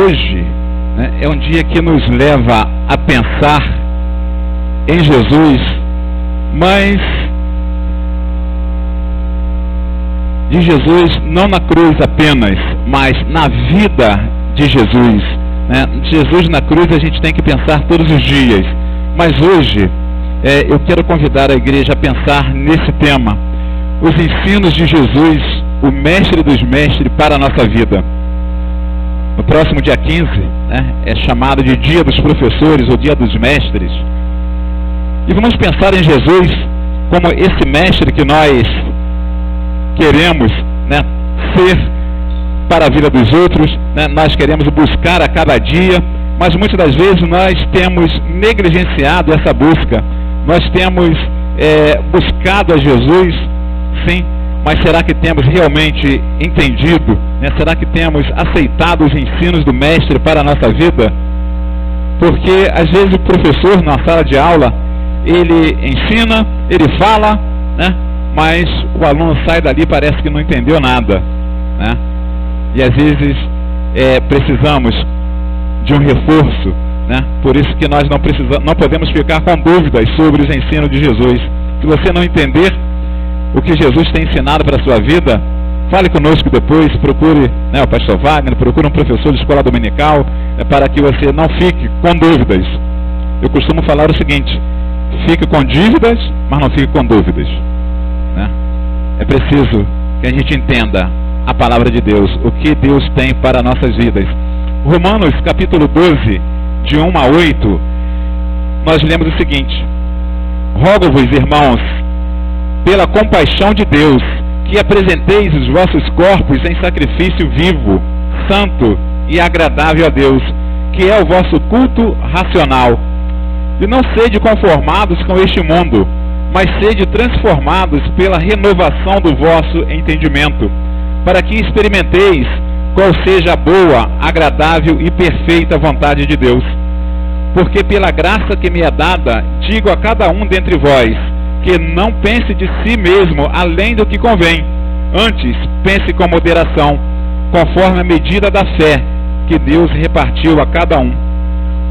hoje, né, é um dia que nos leva a pensar em Jesus, mas de Jesus não na cruz apenas, mas na vida de Jesus, né? Jesus na cruz a gente tem que pensar todos os dias, mas hoje eu quero convidar a igreja a pensar nesse tema, os ensinos de Jesus, o mestre dos mestres para a nossa vida. No próximo dia 15, né, é chamado de Dia dos Professores ou Dia dos Mestres, e vamos pensar em Jesus como esse mestre que nós queremos, né, ser para a vida dos outros, né? Nós queremos buscar a cada dia, mas muitas das vezes nós temos negligenciado essa busca. Nós temos buscado a Jesus, sim, mas será que temos realmente entendido, né? Será que temos aceitado os ensinos do mestre para a nossa vida? Porque às vezes o professor na sala de aula, ele ensina, ele fala, né? Mas o aluno sai dali e parece que não entendeu nada, né? E às vezes precisamos de um reforço, né? Por isso que nós não podemos ficar com dúvidas sobre os ensinos de Jesus. Se você não entender o que Jesus tem ensinado para a sua vida, fale conosco depois, procure, né, o pastor Wagner, procure um professor de escola dominical, para que você não fique com dúvidas. Eu costumo falar o seguinte: fique com dívidas, mas não fique com dúvidas, né? É preciso que a gente entenda a palavra de Deus, o que Deus tem para nossas vidas. Romanos capítulo 12, de 1 a 8, nós lemos o seguinte: rogo-vos, irmãos, pela compaixão de Deus, que apresenteis os vossos corpos em sacrifício vivo, santo e agradável a Deus, que é o vosso culto racional. E não sede conformados com este mundo, mas sede transformados pela renovação do vosso entendimento, para que experimenteis qual seja a boa, agradável e perfeita vontade de Deus. Porque pela graça que me é dada, digo a cada um dentre vós, que não pense de si mesmo além do que convém, antes pense com moderação, conforme a medida da fé que Deus repartiu a cada um.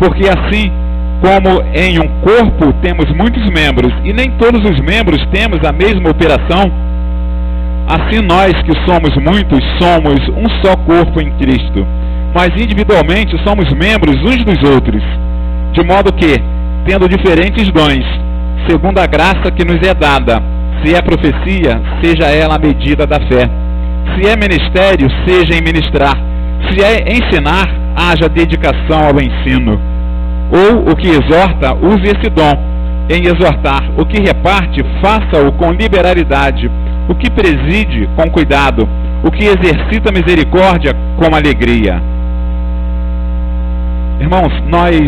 Porque assim como em um corpo temos muitos membros, e nem todos os membros temos a mesma operação, assim nós que somos muitos, somos um só corpo em Cristo, mas individualmente somos membros uns dos outros, de modo que, tendo diferentes dons, segundo a graça que nos é dada, se é profecia, seja ela a medida da fé, se é ministério, seja em ministrar, se é ensinar, haja dedicação ao ensino, ou o que exorta, use esse dom em exortar, o que reparte, faça-o com liberalidade, o que preside, com cuidado, o que exercita misericórdia, com alegria. Irmãos, nós,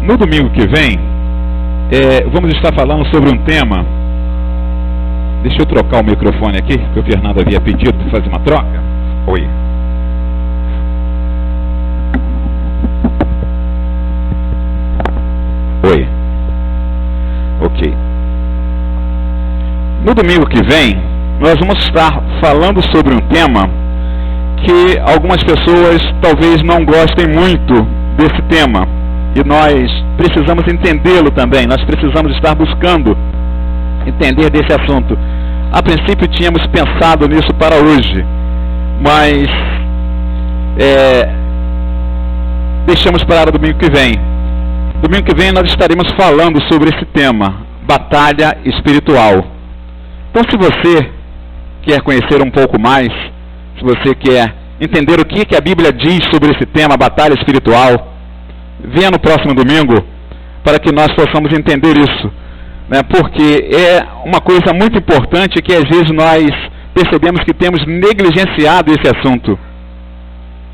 no domingo que vem, vamos estar falando sobre um tema. Deixa eu trocar o microfone aqui, que o Fernando havia pedido para fazer uma troca. Oi. Oi. Ok. No domingo que vem, nós vamos estar falando sobre um tema que algumas pessoas talvez não gostem muito desse tema. E nós precisamos entendê-lo também. Nós precisamos estar buscando entender desse assunto. A princípio tínhamos pensado nisso para hoje, mas deixamos para o domingo que vem. Domingo que vem nós estaremos falando sobre esse tema, batalha espiritual. Então, se você quer conhecer um pouco mais, se você quer entender o que a Bíblia diz sobre esse tema, batalha espiritual, venha no próximo domingo para que nós possamos entender isso, né? Porque é uma coisa muito importante que às vezes nós percebemos que temos negligenciado esse assunto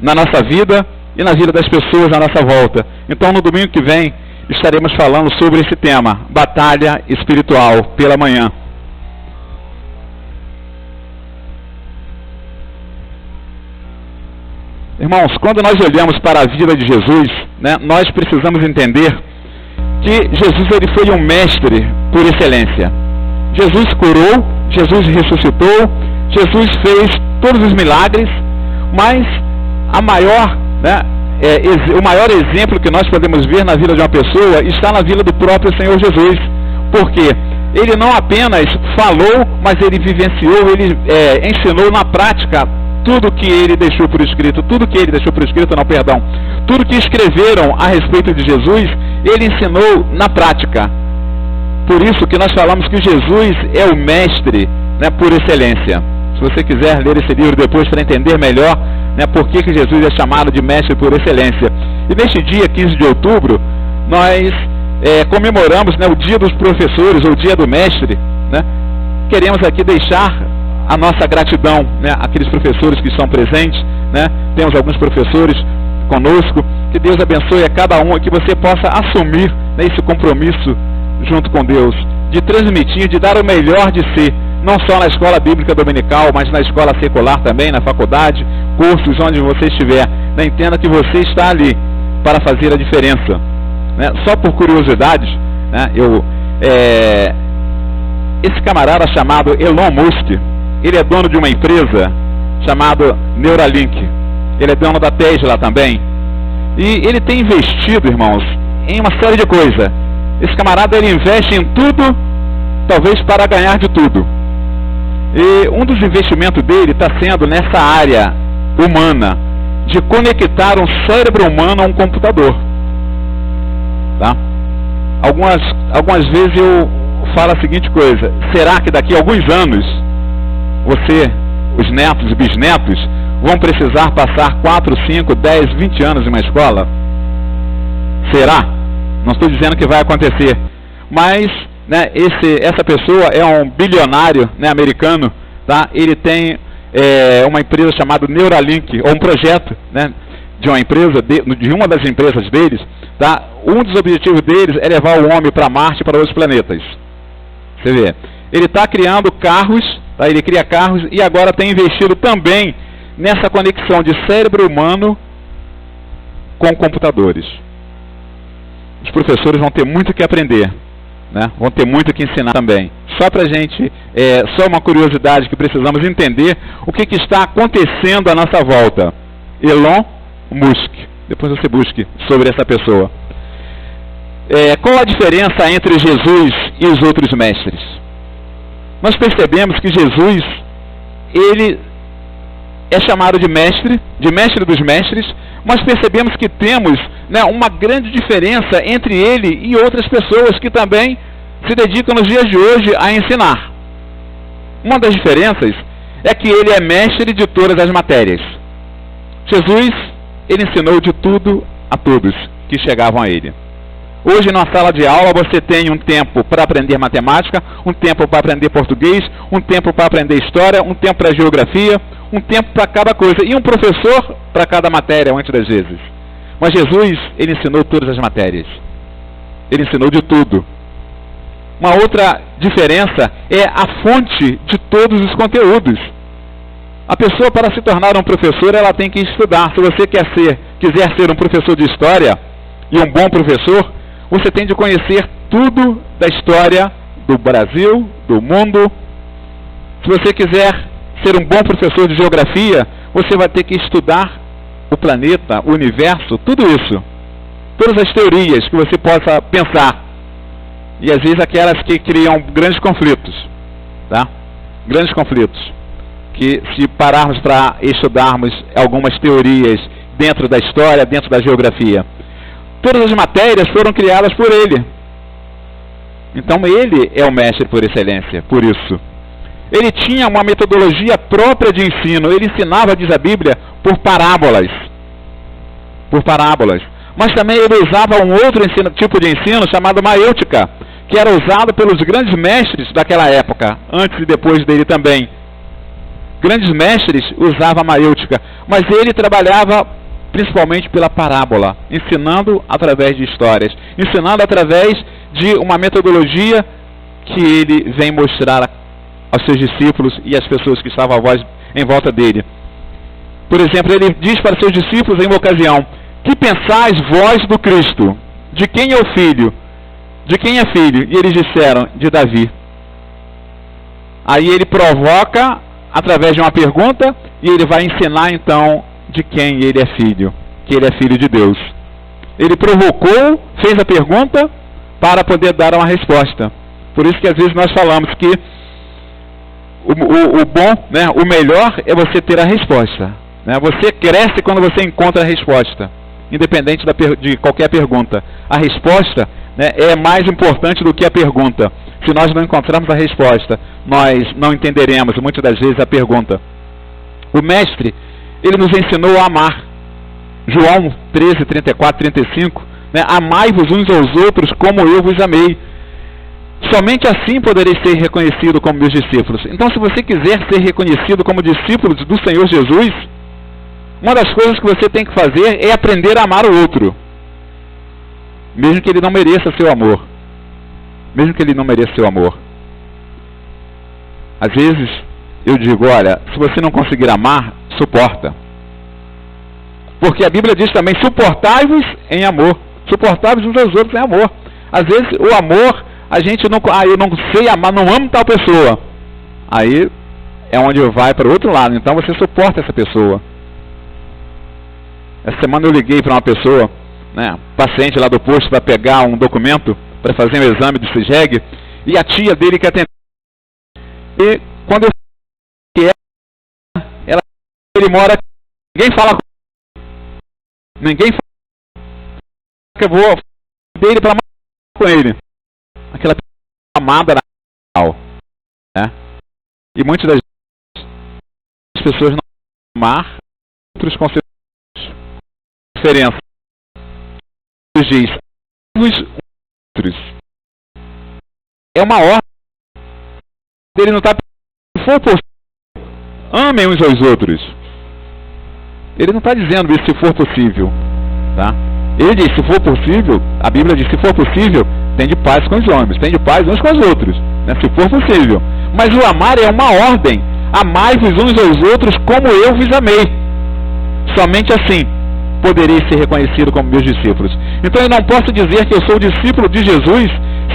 na nossa vida e na vida das pessoas à nossa volta. Então, no domingo que vem, estaremos falando sobre esse tema, batalha espiritual, pela manhã. Irmãos, quando nós olhamos para a vida de Jesus, né, nós precisamos entender que Jesus ele foi um mestre por excelência. Jesus curou, Jesus ressuscitou, Jesus fez todos os milagres, mas o maior exemplo que nós podemos ver na vida de uma pessoa está na vida do próprio Senhor Jesus. Por quê? Ele não apenas falou, mas ele vivenciou, ele ensinou na prática tudo que ele deixou por escrito, tudo que escreveram a respeito de Jesus, ele ensinou na prática. Por isso que nós falamos que Jesus é o mestre, né, por excelência. Se você quiser ler esse livro depois para entender melhor, né, por que Jesus é chamado de mestre por excelência. E neste dia, 15 de outubro, nós comemoramos, né, o dia dos professores, ou o dia do mestre, né? Queremos aqui deixar a nossa gratidão, né, àqueles professores que estão presentes, né? Temos alguns professores conosco. Que Deus abençoe a cada um, que você possa assumir, né, esse compromisso junto com Deus, de transmitir, de dar o melhor de si, não só na escola bíblica dominical, mas na escola secular também, na faculdade, cursos, onde você estiver, né? Entenda que você está ali para fazer a diferença, né? Só por curiosidades, né, esse camarada chamado Elon Musk, ele é dono de uma empresa chamada Neuralink. Ele é dono da Tesla também. E ele tem investido, irmãos, em uma série de coisas. Esse camarada, ele investe em tudo, talvez para ganhar de tudo. E um dos investimentos dele está sendo nessa área humana, de conectar um cérebro humano a um computador. Tá? Algumas vezes eu falo a seguinte coisa: será que daqui a alguns anos você, os netos e bisnetos, vão precisar passar 4, 5, 10, 20 anos em uma escola? Será? Não estou dizendo que vai acontecer, mas, né, essa pessoa é um bilionário, né, americano, tá? Ele tem uma empresa chamada Neuralink, ou um projeto, né, de uma empresa, de uma das empresas deles, tá? Um dos objetivos deles é levar o homem para Marte e para outros planetas. Você vê, ele está criando carros, tá? Ele cria carros e agora tem investido também nessa conexão de cérebro humano com computadores. Os professores vão ter muito que aprender, né? Vão ter muito que ensinar também. Só para a gente, só uma curiosidade que precisamos entender o que está acontecendo à nossa volta. Elon Musk. Depois você busque sobre essa pessoa. Qual a diferença entre Jesus e os outros mestres? Nós percebemos que Jesus, ele é chamado de mestre dos mestres, mas percebemos que temos, né, uma grande diferença entre ele e outras pessoas que também se dedicam nos dias de hoje a ensinar. Uma das diferenças é que ele é mestre de todas as matérias. Jesus, ele ensinou de tudo a todos que chegavam a ele. Hoje, na sala de aula, você tem um tempo para aprender matemática, um tempo para aprender português, um tempo para aprender história, um tempo para geografia, um tempo para cada coisa, e um professor para cada matéria, muitas das vezes. Mas Jesus, ele ensinou todas as matérias. Ele ensinou de tudo. Uma outra diferença é a fonte de todos os conteúdos. A pessoa, para se tornar um professor, ela tem que estudar. Se você quiser ser um professor de história e um bom professor, você tem de conhecer tudo da história do Brasil, do mundo. Se você quiser ser um bom professor de geografia, você vai ter que estudar o planeta, o universo, tudo isso. Todas as teorias que você possa pensar. E às vezes aquelas que criam grandes conflitos. Tá? Grandes conflitos. Que se pararmos para estudarmos algumas teorias dentro da história, dentro da geografia, todas as matérias foram criadas por ele. Então ele é o mestre por excelência, por isso. Ele tinha uma metodologia própria de ensino. Ele ensinava, diz a Bíblia, por parábolas. Por parábolas. Mas também ele usava um outro tipo de ensino chamado maêutica, que era usado pelos grandes mestres daquela época, antes e depois dele também. Grandes mestres usavam a maêutica, mas ele trabalhava principalmente pela parábola, ensinando através de histórias, ensinando através de uma metodologia que ele vem mostrar aos seus discípulos e às pessoas que estavam em volta dele. Por exemplo, ele diz para seus discípulos em uma ocasião: que pensais vós do Cristo? De quem é o filho? De quem é filho? E eles disseram: de Davi. Aí ele provoca através de uma pergunta e ele vai ensinar então de quem ele é filho, que ele é filho de Deus. Ele provocou, fez a pergunta para poder dar uma resposta. Por isso que às vezes nós falamos que o bom, né, o melhor é você ter a resposta. Né? Você cresce quando você encontra a resposta, independente de qualquer pergunta. A resposta, né, é mais importante do que a pergunta. Se nós não encontrarmos a resposta, nós não entenderemos muitas das vezes a pergunta. O mestre, ele nos ensinou a amar. João 13, 34, 35, né? Amai-vos uns aos outros como eu vos amei. Somente assim poderei ser reconhecido como meus discípulos. Então, se você quiser ser reconhecido como discípulo do Senhor Jesus, uma das coisas que você tem que fazer é aprender a amar o outro, mesmo que ele não mereça seu amor. Mesmo que ele não mereça seu amor. Às vezes, eu digo, olha, se você não conseguir amar, suporta. Porque a Bíblia diz também, suportai-vos em amor. Suportai-vos uns aos outros em amor. Às vezes, o amor, a gente não... eu não sei amar, não amo tal pessoa. Aí, é onde vai para o outro lado. Então, você suporta essa pessoa. Essa semana eu liguei para uma pessoa, né, paciente lá do posto, para pegar um documento, para fazer um exame do CIGEG, e a tia dele que atendeu. E quando eu falei que ele mora aqui, ninguém fala com ele. Ninguém fala que eu vou dele para com ele. Aquela amada na né? E muitas das pessoas não amar, outros conceitos diferença. Jesus diz, outros. É uma ordem. Ele não está se for possível, amem uns aos outros. Ele não está dizendo isso se for possível, tá? Ele diz, se for possível, a Bíblia diz, se for possível, tem de paz com os homens, tem de paz uns com os outros, né? Se for possível. Mas o amar é uma ordem. Amai-vos uns aos outros como eu vos amei. Somente assim poderei ser reconhecido como meus discípulos. Então eu não posso dizer que eu sou discípulo de Jesus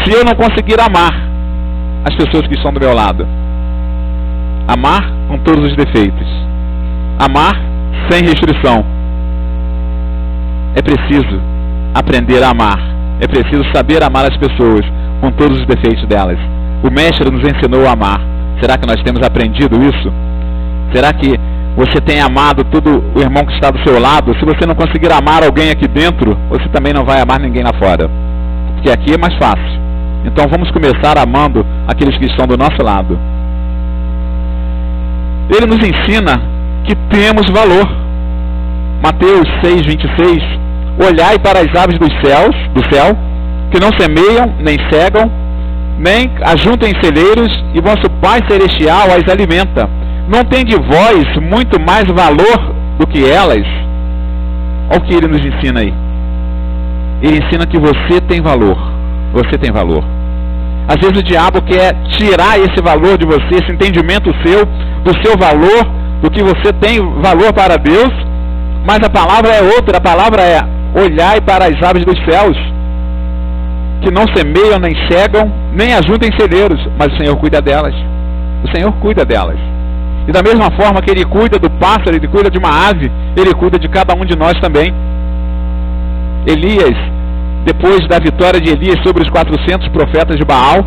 se eu não conseguir amar as pessoas que estão do meu lado. Amar com todos os defeitos. Amar sem restrição. É preciso aprender a amar. É preciso saber amar as pessoas com todos os defeitos delas. O mestre nos ensinou a amar. Será que nós temos aprendido isso? Será que você tem amado todo o irmão que está do seu lado? Se você não conseguir amar alguém aqui dentro, você também não vai amar ninguém lá fora. Porque aqui é mais fácil. Então vamos começar amando aqueles que estão do nosso lado. Ele nos ensina que temos valor. Mateus 6, 26. Olhai para as aves do céu, que não semeiam, nem cegam, nem ajuntem em celeiros, e vosso Pai Celestial as alimenta. Não tem de vós muito mais valor do que elas? Olha o que ele nos ensina aí. Ele ensina que você tem valor. Você tem valor. Às vezes o diabo quer tirar esse valor de você, esse entendimento seu, do seu valor, do que você tem valor para Deus, mas a palavra é outra. A palavra é: olhai para as aves dos céus, que não semeiam, nem cegam, nem ajuntem em celeiros, mas o Senhor cuida delas. O Senhor cuida delas. E da mesma forma que Ele cuida do pássaro, Ele cuida de uma ave, Ele cuida de cada um de nós também. Elias, depois da vitória de Elias sobre os 400 profetas de Baal,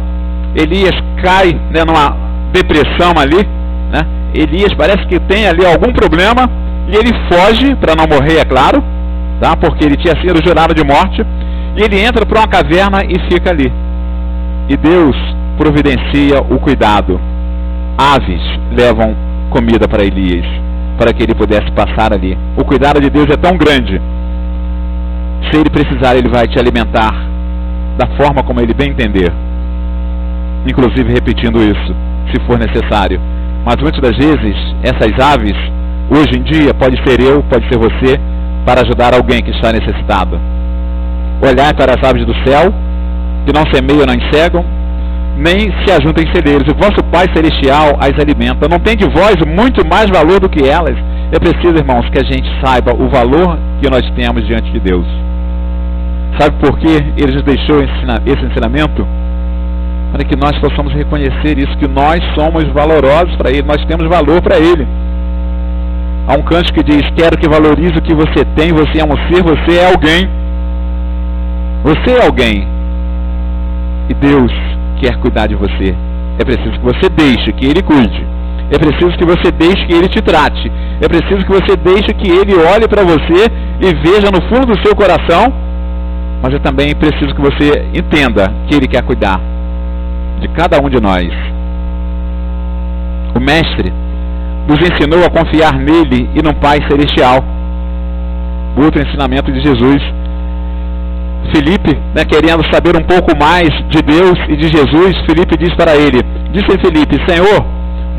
Elias cai, né, numa depressão ali, né? Elias parece que tem ali algum problema, e ele foge, para não morrer, é claro, tá? Porque ele tinha sido jurado de morte, e ele entra para uma caverna e fica ali. E Deus providencia o cuidado. Aves levam comida para Elias, para que ele pudesse passar ali. O cuidado de Deus é tão grande. Se ele precisar, ele vai te alimentar da forma como ele bem entender, inclusive repetindo isso, se for necessário. Mas muitas das vezes, essas aves, hoje em dia, pode ser eu, pode ser você, para ajudar alguém que está necessitado. Olhar para as aves do céu, que não semeiam, nem cegam, nem se ajuntem em celeiros. O vosso Pai Celestial as alimenta. Não tem de vós muito mais valor do que elas. É preciso, irmãos, que a gente saiba o valor que nós temos diante de Deus. Sabe por que Ele nos deixou esse ensinamento? Para que nós possamos reconhecer isso, que nós somos valorosos para Ele, nós temos valor para Ele. Há um cântico que diz: quero que valorize o que você tem, você é um ser, você é alguém. Você é alguém. E Deus quer cuidar de você. É preciso que você deixe que Ele cuide. É preciso que você deixe que Ele te trate. É preciso que você deixe que Ele olhe para você e veja no fundo do seu coração. Mas é também preciso que você entenda que Ele quer cuidar de cada um de nós. O Mestre nos ensinou a confiar nele e no Pai Celestial. Outro ensinamento de Jesus. Filipe, querendo saber um pouco mais de Deus e de Jesus, Filipe diz para ele, disse a Filipe: Senhor,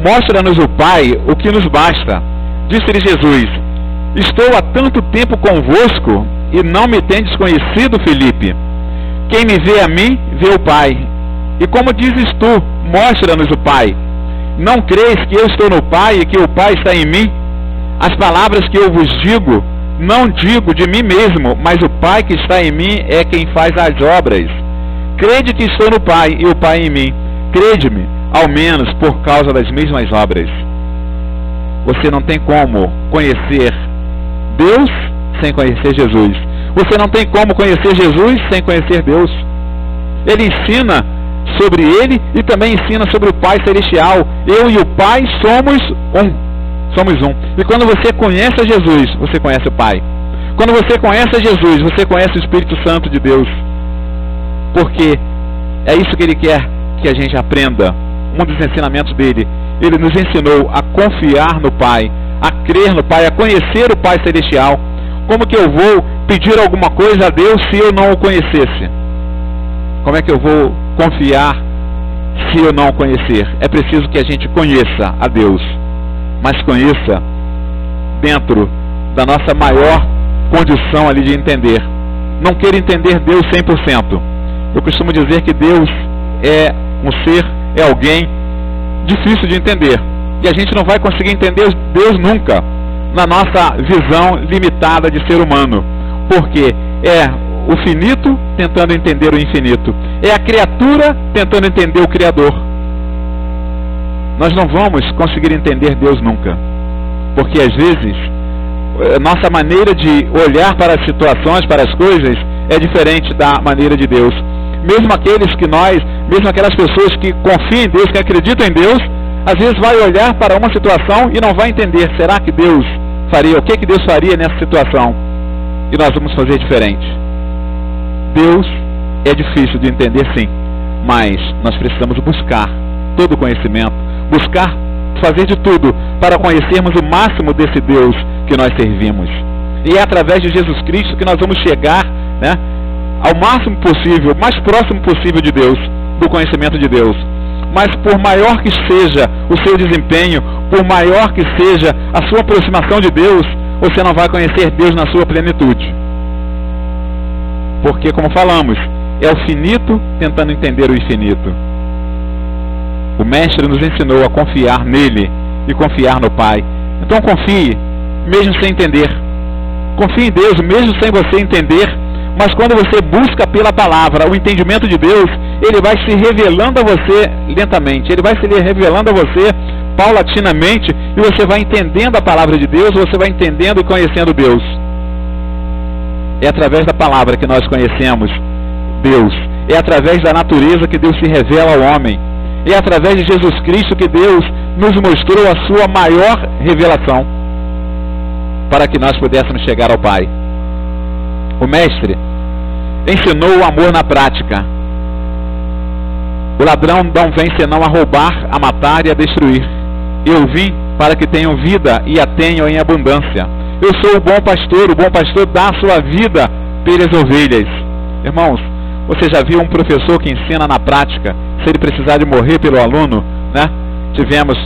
mostra-nos o Pai, o que nos basta. Disse-lhe Jesus: estou há tanto tempo convosco e não me tendes conhecido, Filipe. Quem me vê a mim, vê o Pai. E como dizes tu, mostra-nos o Pai. Não creis que eu estou no Pai e que o Pai está em mim? As palavras que eu vos digo, não digo de mim mesmo, mas o Pai que está em mim é quem faz as obras. Crede que estou no Pai e o Pai em mim. Crede-me, ao menos por causa das mesmas obras. Você não tem como conhecer Deus sem conhecer Jesus. Você não tem como conhecer Jesus sem conhecer Deus. Ele ensina sobre Ele e também ensina sobre o Pai Celestial. Eu e o Pai somos um. Somos um. E quando você conhece a Jesus, você conhece o Pai. Quando você conhece a Jesus, você conhece o Espírito Santo de Deus. Porque é isso que Ele quer que a gente aprenda. Um dos ensinamentos dele. Ele nos ensinou a confiar no Pai, a crer no Pai, a conhecer o Pai Celestial. Como que eu vou pedir alguma coisa a Deus se eu não o conhecesse? Como é que eu vou confiar se eu não o conhecer? É preciso que a gente conheça a Deus, mas conheça dentro da nossa maior condição ali de entender. Não queira entender Deus 100%. Eu costumo dizer que Deus é um ser, é alguém difícil de entender. E a gente não vai conseguir entender Deus nunca na nossa visão limitada de ser humano. Porque é o finito tentando entender o infinito. É a criatura tentando entender o Criador. Nós não vamos conseguir entender Deus nunca. Porque às vezes nossa maneira de olhar para as situações, para as coisas, é diferente da maneira de Deus. Mesmo aquelas pessoas que confiam em Deus, que acreditam em Deus, às vezes vai olhar para uma situação e não vai entender, será que Deus faria, o que Deus faria nessa situação? E nós vamos fazer diferente. Deus é difícil de entender, sim, mas nós precisamos buscar todo o conhecimento, buscar fazer de tudo para conhecermos o máximo desse Deus que nós servimos. E é através de Jesus Cristo que nós vamos chegar, ao máximo possível, mais próximo possível de Deus, do conhecimento de Deus. Mas por maior que seja o seu desempenho, por maior que seja a sua aproximação de Deus, você não vai conhecer Deus na sua plenitude. Porque, como falamos, é o finito tentando entender o infinito. O Mestre nos ensinou a confiar nele e confiar no Pai. Então confie, mesmo sem entender. Confie em Deus, mesmo sem você entender. Mas quando você busca pela palavra o entendimento de Deus, Ele vai se revelando a você lentamente. Ele vai se revelando a você paulatinamente. E você vai entendendo a palavra de Deus, você vai entendendo e conhecendo Deus. É através da palavra que nós conhecemos Deus. É através da natureza que Deus se revela ao homem. É através de Jesus Cristo que Deus nos mostrou a sua maior revelação, para que nós pudéssemos chegar ao Pai. O Mestre ensinou o amor na prática. O ladrão não vem senão a roubar, a matar e a destruir. Eu vim para que tenham vida e a tenham em abundância. Eu sou o bom pastor dá a sua vida pelas ovelhas. Irmãos, você já viu um professor que ensina na prática, se ele precisar de morrer pelo aluno, Tivemos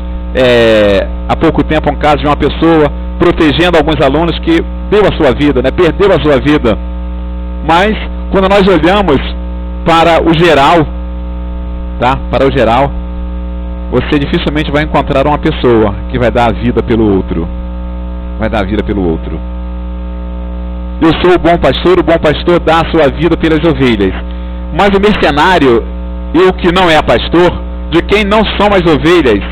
há pouco tempo um caso de uma pessoa protegendo alguns alunos que deu a sua vida, perdeu a sua vida. Mas quando nós olhamos para o geral, para o geral, você dificilmente vai encontrar uma pessoa que vai dar a vida pelo outro. Vai dar a vida pelo outro. Eu sou o bom pastor dá a sua vida pelas ovelhas. Mas o mercenário, e o que não é pastor, de quem não são as ovelhas.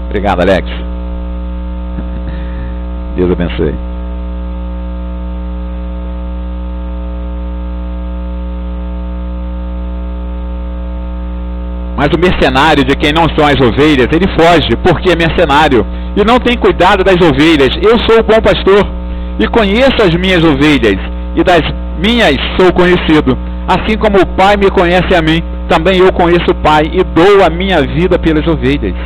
Obrigado, Alex. Deus abençoe. Mas o mercenário, de quem não são as ovelhas, ele foge, porque é mercenário, e não tem cuidado das ovelhas. Eu sou o bom pastor, e conheço as minhas ovelhas, e das minhas sou conhecido. Assim como o Pai me conhece a mim, também eu conheço o Pai, e dou a minha vida pelas ovelhas.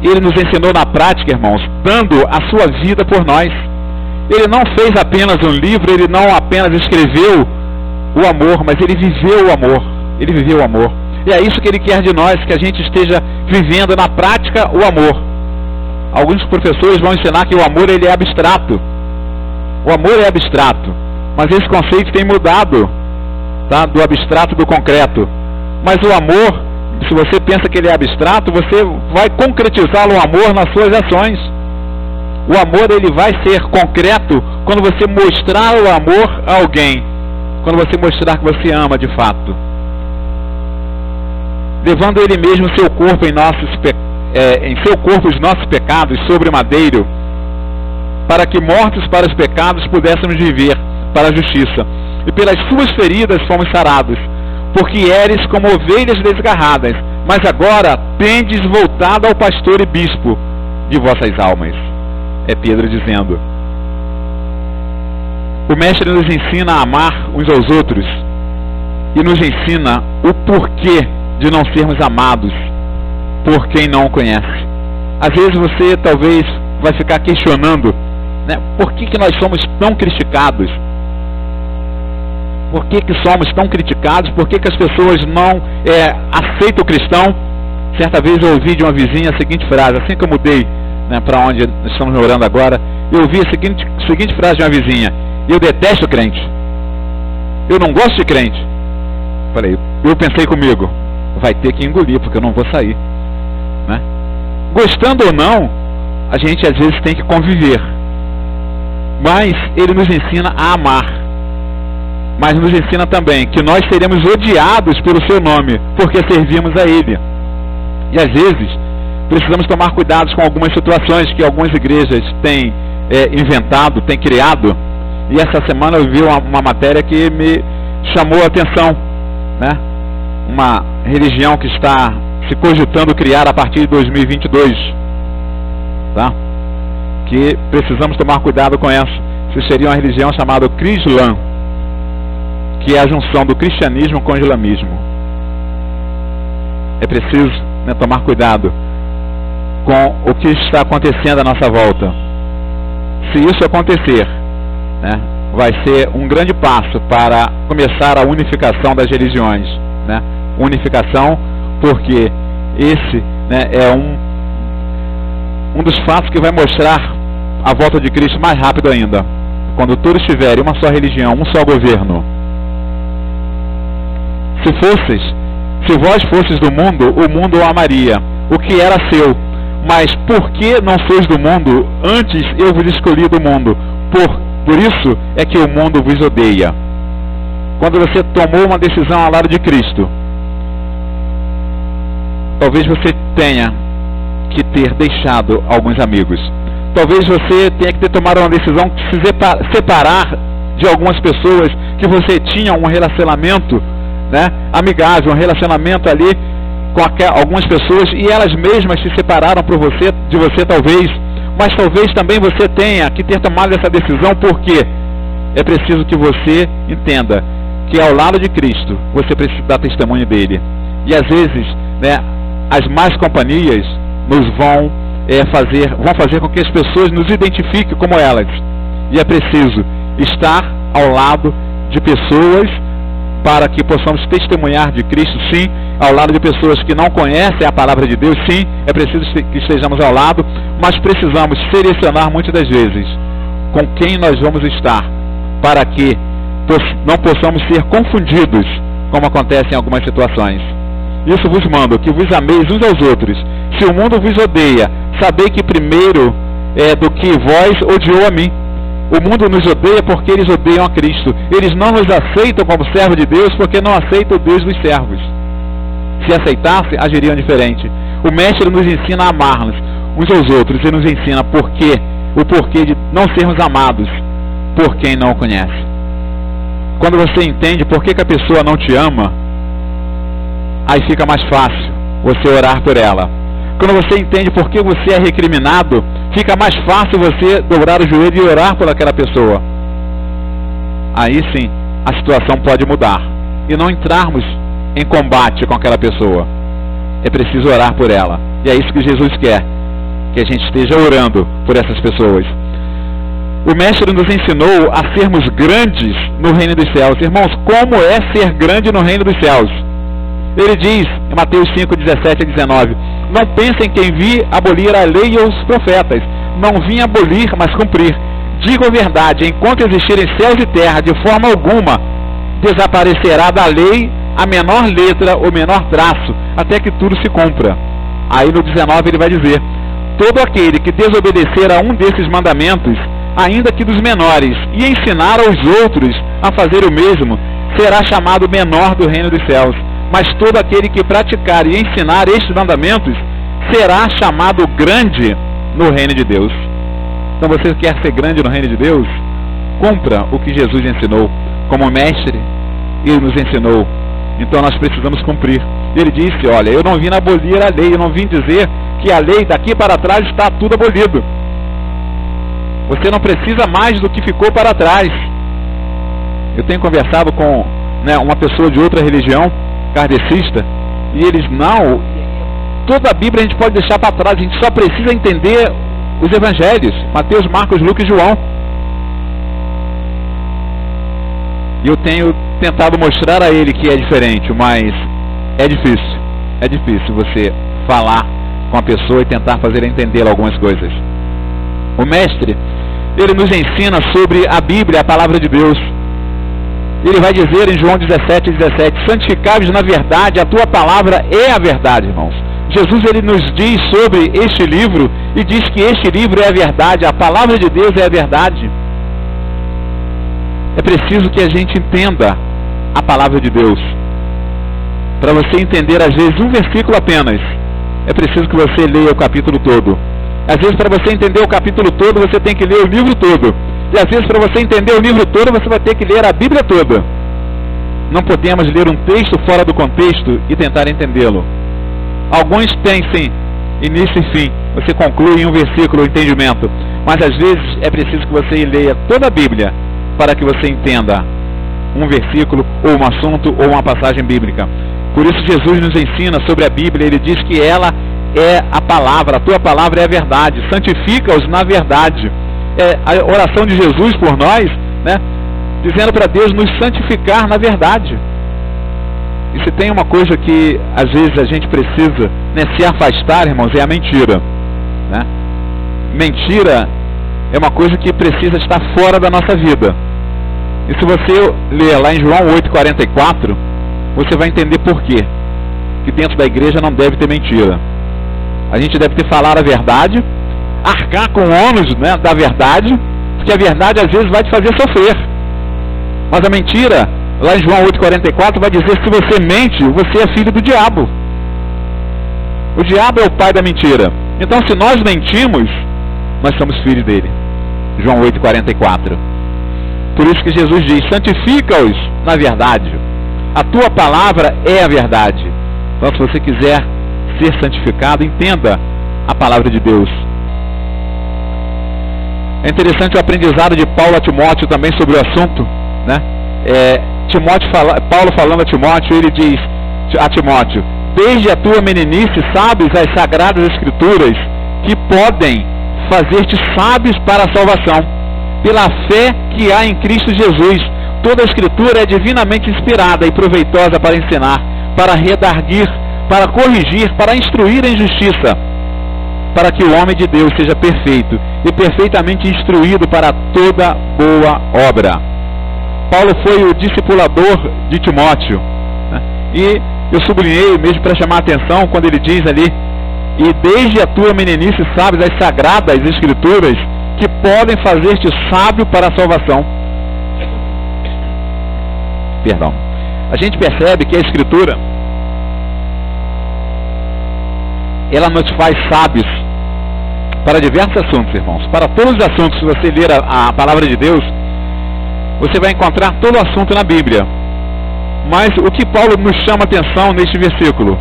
Ele nos ensinou na prática, irmãos, dando a sua vida por nós. Ele não fez apenas um livro, ele não apenas escreveu o amor, mas ele viveu o amor. Ele viveu o amor. E é isso que ele quer de nós, que a gente esteja vivendo na prática o amor. Alguns professores vão ensinar que o amor ele é abstrato. O amor é abstrato, mas esse conceito tem mudado, tá? Do abstrato do concreto. Mas o amor, se você pensa que ele é abstrato, você vai concretizar o amor nas suas ações. O amor ele vai ser concreto quando você mostrar o amor a alguém, quando você mostrar que você ama de fato. Levando ele mesmo seu corpo em seu corpo os nossos pecados sobre o madeiro, para que mortos para os pecados pudéssemos viver para a justiça. E pelas suas feridas fomos sarados, porque eres como ovelhas desgarradas, mas agora tendes voltado ao pastor e bispo de vossas almas. É Pedro dizendo. O mestre nos ensina a amar uns aos outros e nos ensina o porquê de não sermos amados por quem não o conhece. Às vezes você talvez vai ficar questionando, né, por que nós somos tão criticados? Por que somos tão criticados? Por que as pessoas não aceitam o cristão? Certa vez eu ouvi de uma vizinha a seguinte frase, assim que eu mudei, né, para onde nós estamos morando agora, eu ouvi a seguinte frase de uma vizinha: eu detesto crente, eu não gosto de crente. Eu pensei comigo, vai ter que engolir, porque eu não vou sair, né? Gostando ou não, a gente às vezes tem que conviver, mas ele nos ensina a amar, mas nos ensina também que nós seremos odiados pelo seu nome, porque servimos a ele. E às vezes precisamos tomar cuidados com algumas situações que algumas igrejas têm inventado, têm criado. E essa semana eu vi uma matéria que me chamou a atenção, né? Uma religião que está se cogitando criar a partir de 2022, tá? Que precisamos tomar cuidado com essa. Isso seria uma religião chamada Crislã, que é a junção do cristianismo com o islamismo. É preciso, né, tomar cuidado com o que está acontecendo à nossa volta. Se isso acontecer, né, vai ser um grande passo para começar a unificação das religiões, né? Unificação, porque esse, né, é um dos fatos que vai mostrar a volta de Cristo mais rápido ainda, quando todos tiverem uma só religião, um só governo. Se vós fosseis do mundo, o mundo o amaria, o que era seu. Mas por que não sois do mundo? Antes eu vos escolhi do mundo. Por isso é que o mundo vos odeia. Quando você tomou uma decisão ao lado de Cristo, talvez você tenha que ter deixado alguns amigos. Talvez você tenha que ter tomado uma decisão de se separar de algumas pessoas que você tinha um relacionamento, né, amigável, um relacionamento ali com algumas pessoas, e elas mesmas se separaram de você talvez, mas talvez também você tenha que ter tomado essa decisão, porque é preciso que você entenda que ao lado de Cristo você precisa dar testemunho dele. E às vezes, né, as más companhias vão fazer com que as pessoas nos identifiquem como elas, e é preciso estar ao lado de pessoas para que possamos testemunhar de Cristo, sim. Ao lado de pessoas que não conhecem a palavra de Deus, sim, é preciso que estejamos ao lado, mas precisamos selecionar muitas das vezes com quem nós vamos estar, para que não possamos ser confundidos, como acontece em algumas situações. Isso vos mando, que vos ameis uns aos outros. Se o mundo vos odeia, sabei que primeiro do que vós odiou a mim. O mundo nos odeia porque eles odeiam a Cristo. Eles não nos aceitam como servo de Deus porque não aceitam o Deus dos servos. Se aceitassem, agiriam diferente. O Mestre nos ensina a amar-nos uns aos outros e nos ensina porque o porquê de não sermos amados por quem não o conhece. Quando você entende por que a pessoa não te ama, aí fica mais fácil você orar por ela. Quando você entende por que você é recriminado, fica mais fácil você dobrar o joelho e orar por aquela pessoa. Aí sim, a situação pode mudar. E não entrarmos em combate com aquela pessoa. É preciso orar por ela. E é isso que Jesus quer, que a gente esteja orando por essas pessoas. O Mestre nos ensinou a sermos grandes no reino dos céus. Irmãos, como é ser grande no reino dos céus? Ele diz, em Mateus 5, 17 a 19, não pensem que vim abolir a lei e os profetas. Não vim abolir, mas cumprir. Digo a verdade, enquanto existirem céus e terra, de forma alguma desaparecerá da lei a menor letra ou menor traço, até que tudo se cumpra. Aí no 19 ele vai dizer, todo aquele que desobedecer a um desses mandamentos, ainda que dos menores, e ensinar aos outros a fazer o mesmo, será chamado menor do reino dos céus. Mas todo aquele que praticar e ensinar estes mandamentos, será chamado grande no reino de Deus. Então você quer ser grande no reino de Deus? Cumpra o que Jesus ensinou. Como mestre, ele nos ensinou. Então nós precisamos cumprir. Ele disse, olha, eu não vim abolir a lei, eu não vim dizer que a lei daqui para trás está tudo abolido. Você não precisa mais do que ficou para trás. Eu tenho conversado com uma pessoa de outra religião, kardecista, e eles, não, toda a Bíblia a gente pode deixar para trás, a gente só precisa entender os evangelhos, Mateus, Marcos, Lucas e João. E eu tenho tentado mostrar a ele que é diferente, mas é difícil você falar com a pessoa e tentar fazer entender algumas coisas. O mestre, ele nos ensina sobre a Bíblia, a palavra de Deus. Ele vai dizer em João 17, 17, santificai-vos na verdade, a tua palavra é a verdade, irmãos. Jesus, ele nos diz sobre este livro e diz que este livro é a verdade, a palavra de Deus é a verdade. É preciso que a gente entenda a palavra de Deus. Para você entender, às vezes, um versículo apenas, é preciso que você leia o capítulo todo. Às vezes, para você entender o capítulo todo, você tem que ler o livro todo. E às vezes, para você entender o livro todo, você vai ter que ler a Bíblia toda. Não podemos ler um texto fora do contexto e tentar entendê-lo. Alguns têm, sim, início e fim. Você conclui em um versículo o entendimento. Mas às vezes é preciso que você leia toda a Bíblia para que você entenda um versículo, ou um assunto, ou uma passagem bíblica. Por isso Jesus nos ensina sobre a Bíblia. Ele diz que ela é a palavra, a tua palavra é a verdade. Santifica-os na verdade. É a oração de Jesus por nós, dizendo para Deus nos santificar na verdade. E se tem uma coisa que às vezes a gente precisa se afastar, irmãos, é a mentira. Mentira é uma coisa que precisa estar fora da nossa vida. E se você ler lá em João 8,44, você vai entender por quê. Que dentro da igreja não deve ter mentira. A gente deve ter falar a verdade, arcar com o ônus da verdade, porque a verdade às vezes vai te fazer sofrer. Mas a mentira, lá em João 8,44, vai dizer que se você mente, você é filho do diabo. O diabo é o pai da mentira. Então, se nós mentimos, nós somos filhos dele. João 8,44. Por isso que Jesus diz, santifica-os na verdade. A tua palavra é a verdade. Então, se você quiser ser santificado, entenda a palavra de Deus. É interessante o aprendizado de Paulo a Timóteo também sobre o assunto, Paulo falando a Timóteo, ele diz a Timóteo, desde a tua meninice sabes as sagradas escrituras que podem fazer-te sábios para a salvação, pela fé que há em Cristo Jesus. Toda a escritura é divinamente inspirada e proveitosa para ensinar, para redarguir, para corrigir, para instruir em justiça, para que o homem de Deus seja perfeito e perfeitamente instruído para toda boa obra. Paulo foi o discipulador de Timóteo, e eu sublinhei mesmo para chamar a atenção quando ele diz ali, e desde a tua meninice sabes as sagradas escrituras que podem fazer-te sábio para a salvação. Perdão. A gente percebe que a escritura, ela nos faz sábios para diversos assuntos, irmãos. Para todos os assuntos, se você ler a palavra de Deus, você vai encontrar todo o assunto na Bíblia. Mas o que Paulo nos chama a atenção neste versículo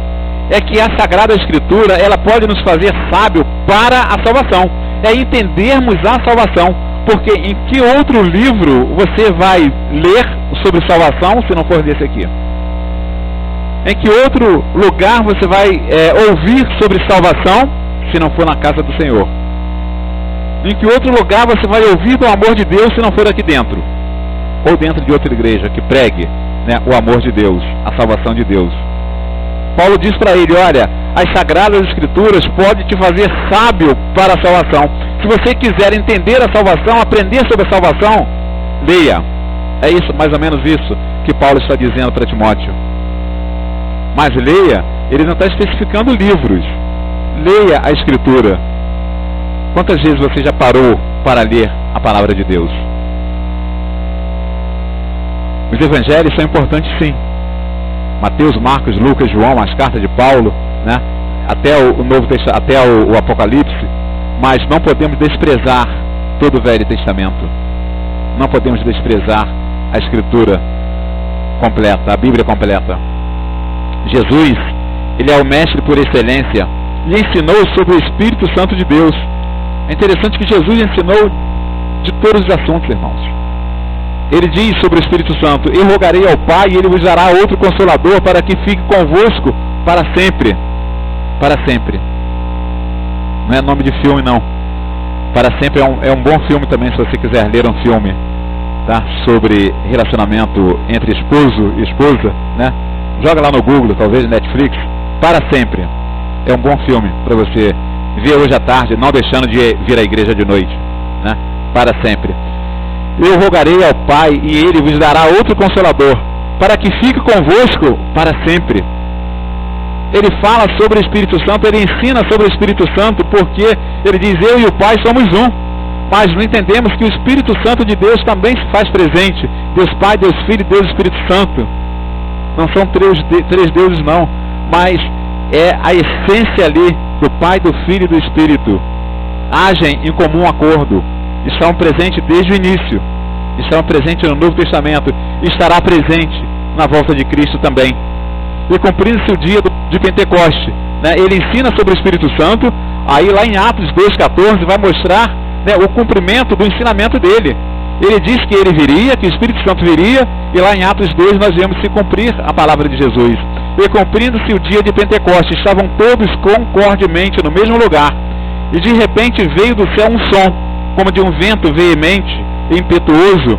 é que a Sagrada Escritura, ela pode nos fazer sábio para a salvação. É entendermos a salvação. Porque em que outro livro você vai ler sobre salvação se não for desse aqui? Em que outro lugar você vai ouvir sobre salvação se não for na casa do Senhor? Em que outro lugar você vai ouvir do amor de Deus se não for aqui dentro? Ou dentro de outra igreja que pregue, né, o amor de Deus, a salvação de Deus. Paulo diz para ele, olha, as Sagradas Escrituras podem te fazer sábio para a salvação. Se você quiser entender a salvação, aprender sobre a salvação, leia. É isso, mais ou menos isso que Paulo está dizendo para Timóteo. Mas leia, ele não está especificando livros. Leia a Escritura. Quantas vezes você já parou para ler a palavra de Deus? Os evangelhos são importantes, sim. Mateus, Marcos, Lucas, João, as cartas de Paulo, né? Até o Novo Testamento, até o Apocalipse, mas não podemos desprezar todo o Velho Testamento. Não podemos desprezar a Escritura completa, a Bíblia completa. Jesus, ele é o mestre por excelência e ensinou sobre o Espírito Santo de Deus. É interessante que Jesus ensinou de todos os assuntos, irmãos. Ele diz sobre o Espírito Santo, eu rogarei ao Pai e Ele vos dará outro Consolador para que fique convosco para sempre. Para sempre. Não é nome de filme, não. Para sempre é um bom filme também, se você quiser ler um filme, tá? Sobre relacionamento entre esposo e esposa, né? Joga lá no Google, talvez Netflix. Para sempre. É um bom filme para você ver hoje à tarde, não deixando de vir à igreja de noite, né? Para sempre. Eu rogarei ao Pai e Ele vos dará outro Consolador, para que fique convosco para sempre. Ele fala sobre o Espírito Santo, ele ensina sobre o Espírito Santo, porque ele diz, eu e o Pai somos um. Mas não entendemos que o Espírito Santo de Deus também se faz presente. Deus Pai, Deus Filho e Deus Espírito Santo. Não são três deuses não, mas é a essência ali do Pai, do Filho e do Espírito. Agem em comum acordo. Estão presentes desde o início, estão presentes no Novo Testamento, estará presente na volta de Cristo também. E cumprindo-se o dia de Pentecoste, né, ele ensina sobre o Espírito Santo, aí lá em Atos 2,14 vai mostrar, né, o cumprimento do ensinamento dele. Ele diz que ele viria, que o Espírito Santo viria, e lá em Atos 2 nós vemos se cumprir a palavra de Jesus. E cumprindo-se o dia de Pentecoste, estavam todos concordemente no mesmo lugar, e de repente veio do céu um som, como de um vento veemente e impetuoso,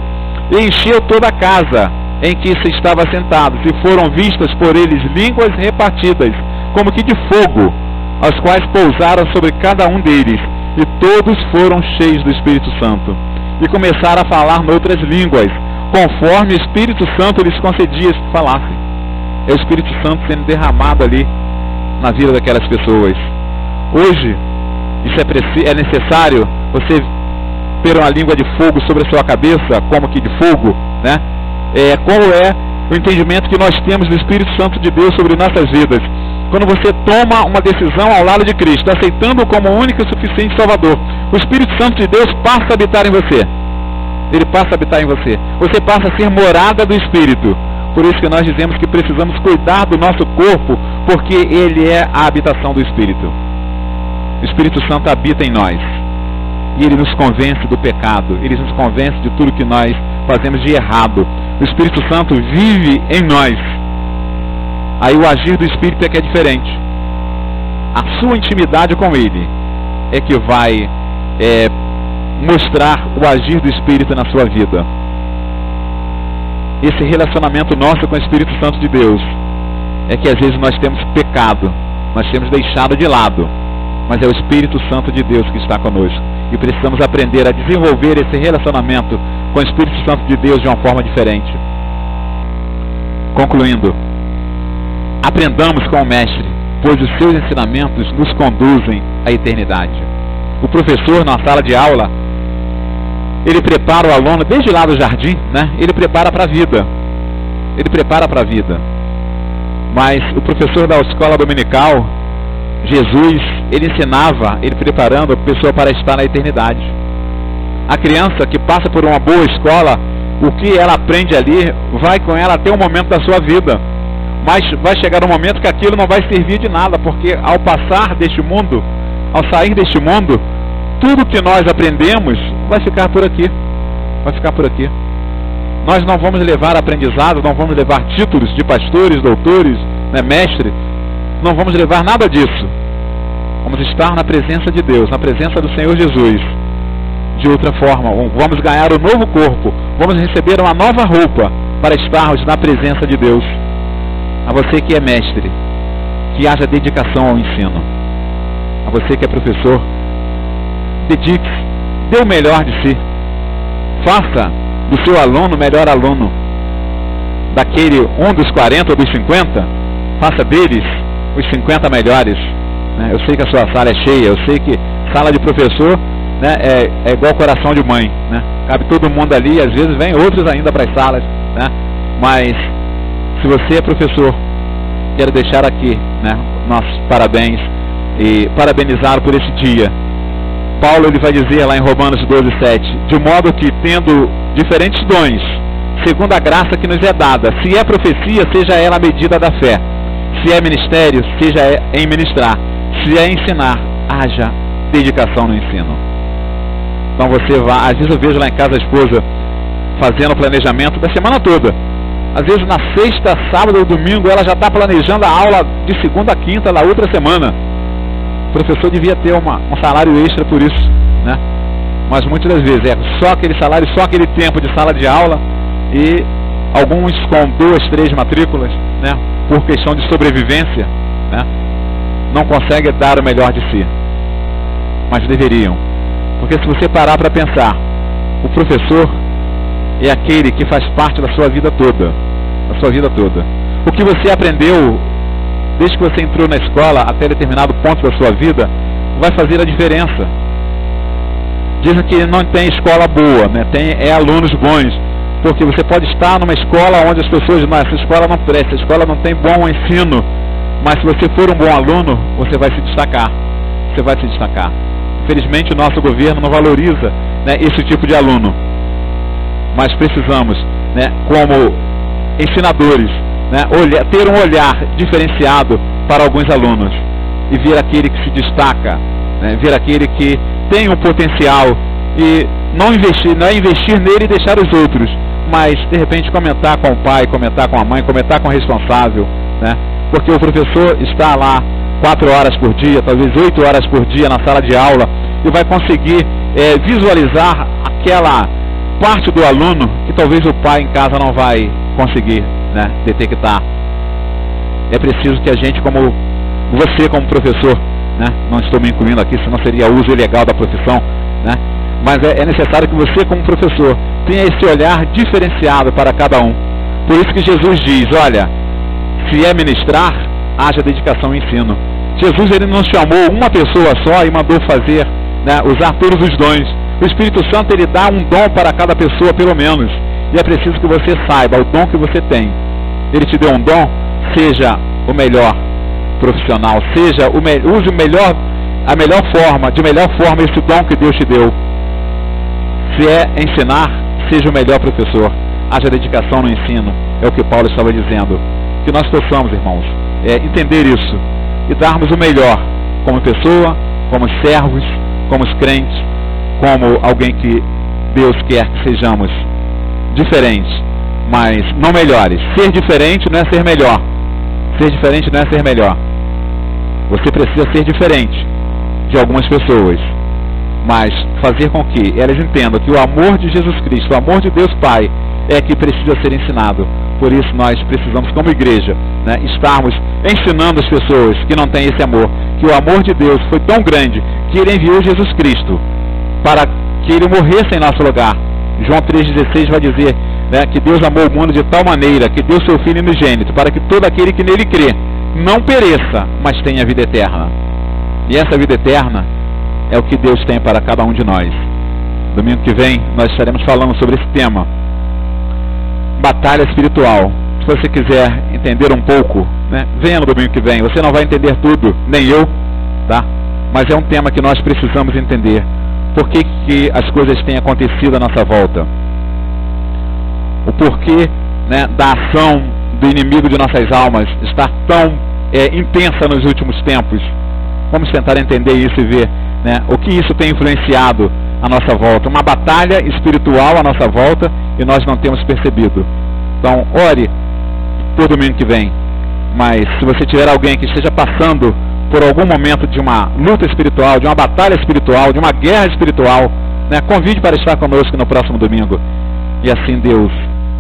e encheu toda a casa em que se estava sentados, e foram vistas por eles línguas repartidas, como que de fogo, as quais pousaram sobre cada um deles, e todos foram cheios do Espírito Santo, e começaram a falar noutras línguas, conforme o Espírito Santo lhes concedia que falassem. É o Espírito Santo sendo derramado ali na vida daquelas pessoas. Hoje, isso é necessário você ter uma língua de fogo sobre a sua cabeça, como que de fogo, né? Qual é o entendimento que nós temos do Espírito Santo de Deus sobre nossas vidas? Quando você toma uma decisão ao lado de Cristo, aceitando-o como único e suficiente Salvador, o Espírito Santo de Deus passa a habitar em você. Ele passa a habitar em você. Você passa a ser morada do Espírito. Por isso que nós dizemos que precisamos cuidar do nosso corpo, porque ele é a habitação do Espírito. O Espírito Santo habita em nós. E ele nos convence do pecado, ele nos convence de tudo que nós fazemos de errado. O Espírito Santo vive em nós. Aí o agir do Espírito é que é diferente. A sua intimidade com ele é que vai mostrar o agir do Espírito na sua vida. Esse relacionamento nosso com o Espírito Santo de Deus é que às vezes nós temos pecado, nós temos deixado de lado. Mas é o Espírito Santo de Deus que está conosco. E precisamos aprender a desenvolver esse relacionamento com o Espírito Santo de Deus de uma forma diferente. Concluindo, aprendamos com o Mestre, pois os seus ensinamentos nos conduzem à eternidade. O professor, na sala de aula, ele prepara o aluno, desde lá do jardim, né? Ele prepara para a vida. Ele prepara para a vida. Mas o professor da escola dominical, Jesus, ele ensinava, ele preparando a pessoa para estar na eternidade. A criança que passa por uma boa escola, o que ela aprende ali vai com ela até o momento da sua vida. Mas vai chegar um momento que aquilo não vai servir de nada, porque ao passar deste mundo, ao sair deste mundo, tudo que nós aprendemos vai ficar por aqui. Vai ficar por aqui. Nós não vamos levar aprendizado, não vamos levar títulos de pastores, doutores, né, mestres. Não vamos levar nada disso. Vamos estar na presença de Deus, na presença do Senhor Jesus. De outra forma, vamos ganhar um novo corpo, vamos receber uma nova roupa para estarmos na presença de Deus. A você que é mestre, que haja dedicação ao ensino. A você que é professor, dedique-se, dê o melhor de si. Faça do seu aluno o melhor aluno. Daquele um dos 40 ou dos 50, faça deles os 50 melhores. Eu sei que a sua sala é cheia, eu sei que sala de professor, né, é igual coração de mãe, né? Cabe todo mundo ali, e às vezes vem outros ainda para as salas, né? Mas se você é professor, quero deixar aqui, né, nossos parabéns e parabenizá-lo por esse dia. Paulo, ele vai dizer lá em Romanos 12:7, de modo que, tendo diferentes dons, segundo a graça que nos é dada, se é profecia, seja ela a medida da fé, se é ministério, seja em ministrar, se é ensinar, haja dedicação no ensino. Então você vai, às vezes eu vejo lá em casa a esposa fazendo o planejamento da semana toda. Às vezes na sexta, sábado ou domingo ela já está planejando a aula de segunda a quinta da outra semana. O professor devia ter um salário extra por isso, né? Mas muitas das vezes é só aquele salário, só aquele tempo de sala de aula, e alguns com 2, 3 matrículas, né? Por questão de sobrevivência, né? Não conseguem dar o melhor de si. Mas deveriam. Porque se você parar para pensar, o professor é aquele que faz parte da sua vida toda. Da sua vida toda. O que você aprendeu desde que você entrou na escola até determinado ponto da sua vida vai fazer a diferença. Dizem que não tem escola boa, né? Tem alunos bons. Porque você pode estar numa escola onde as pessoas, não, essa escola não presta, essa escola não tem bom ensino. Mas se você for um bom aluno, você vai se destacar. Você vai se destacar. Infelizmente o nosso governo não valoriza, né, esse tipo de aluno. Mas precisamos, né, como ensinadores, né, ter um olhar diferenciado para alguns alunos. E ver aquele que se destaca, né, ver aquele que tem um potencial. E não é investir nele e deixar os outros. Mas de repente comentar com o pai, comentar com a mãe, comentar com o responsável, né? Porque o professor está lá 4 horas por dia, talvez 8 horas por dia na sala de aula, e vai conseguir visualizar aquela parte do aluno que talvez o pai em casa não vai conseguir, né, detectar. É preciso que a gente, como você como professor, né, não estou me incluindo aqui, senão seria uso ilegal da profissão, né, mas é necessário que você como professor tenha esse olhar diferenciado para cada um. Por isso que Jesus diz, olha, se é ministrar, haja dedicação ao ensino. Jesus, ele não chamou uma pessoa só e mandou fazer, né, usar todos os dons. O Espírito Santo, ele dá um dom para cada pessoa, pelo menos. E é preciso que você saiba o dom que você tem. Ele te deu um dom, seja o melhor profissional, use a melhor forma esse dom que Deus te deu. Se é ensinar, seja o melhor professor. Haja dedicação no ensino, é o que Paulo estava dizendo. Que nós possamos, irmãos, entender isso e darmos o melhor como pessoa, como servos, como crentes, como alguém que Deus quer que sejamos diferentes, mas não melhores. Ser diferente não é ser melhor. Ser diferente não é ser melhor. Você precisa ser diferente de algumas pessoas, mas fazer com que elas entendam que o amor de Jesus Cristo, o amor de Deus Pai, é que precisa ser ensinado. Por isso nós precisamos, como igreja, né, estarmos ensinando as pessoas que não têm esse amor, que o amor de Deus foi tão grande que Ele enviou Jesus Cristo para que Ele morresse em nosso lugar. João 3,16 vai dizer, né, que Deus amou o mundo de tal maneira que deu seu Filho unigênito, para que todo aquele que nele crê não pereça, mas tenha vida eterna. E essa vida eterna é o que Deus tem para cada um de nós. Domingo que vem nós estaremos falando sobre esse tema, batalha espiritual. Se você quiser entender um pouco, né, venha no domingo que vem. Você não vai entender tudo, nem eu, tá? Mas é um tema que nós precisamos entender. Por que que as coisas têm acontecido à nossa volta? O porquê, né, da ação do inimigo de nossas almas estar tão intensa nos últimos tempos. Vamos tentar entender isso e ver, né, o que isso tem influenciado à nossa volta. Uma batalha espiritual à nossa volta e nós não temos percebido. Então, ore por domingo que vem. Mas se você tiver alguém que esteja passando por algum momento de uma luta espiritual, de uma batalha espiritual, de uma guerra espiritual, né, convide para estar conosco no próximo domingo. E assim Deus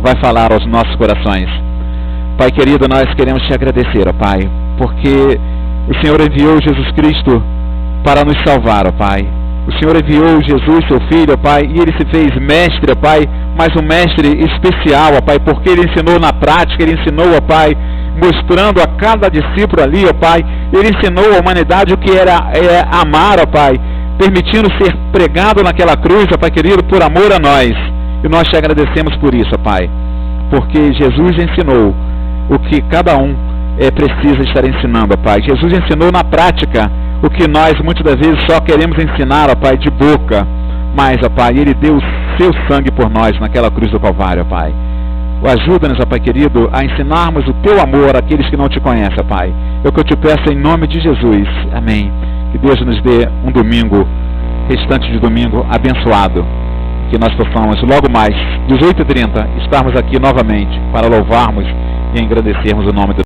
vai falar aos nossos corações. Pai querido, nós queremos te agradecer, ó Pai, porque o Senhor enviou Jesus Cristo para nos salvar, ó Pai. O Senhor enviou Jesus, seu Filho, ó Pai, e Ele se fez mestre, ó Pai, mas um mestre especial, ó Pai, porque Ele ensinou na prática, Ele ensinou, ó Pai, mostrando a cada discípulo ali, ó Pai, Ele ensinou à humanidade o que era amar, ó Pai, permitindo ser pregado naquela cruz, ó Pai querido, por amor a nós. E nós te agradecemos por isso, ó Pai, porque Jesus ensinou o que cada um precisa estar ensinando, ó Pai. Jesus ensinou na prática o que nós muitas das vezes só queremos ensinar, ó Pai, de boca. Mas, ó Pai, Ele deu o seu sangue por nós naquela cruz do Calvário, ó Pai. Ajuda-nos, ó Pai querido, a ensinarmos o Teu amor àqueles que não Te conhecem, ó Pai. É o que eu Te peço em nome de Jesus. Amém. Que Deus nos dê um domingo, restante de domingo, abençoado. Que nós possamos, logo mais, 18h30, estarmos aqui novamente para louvarmos e engrandecermos o nome do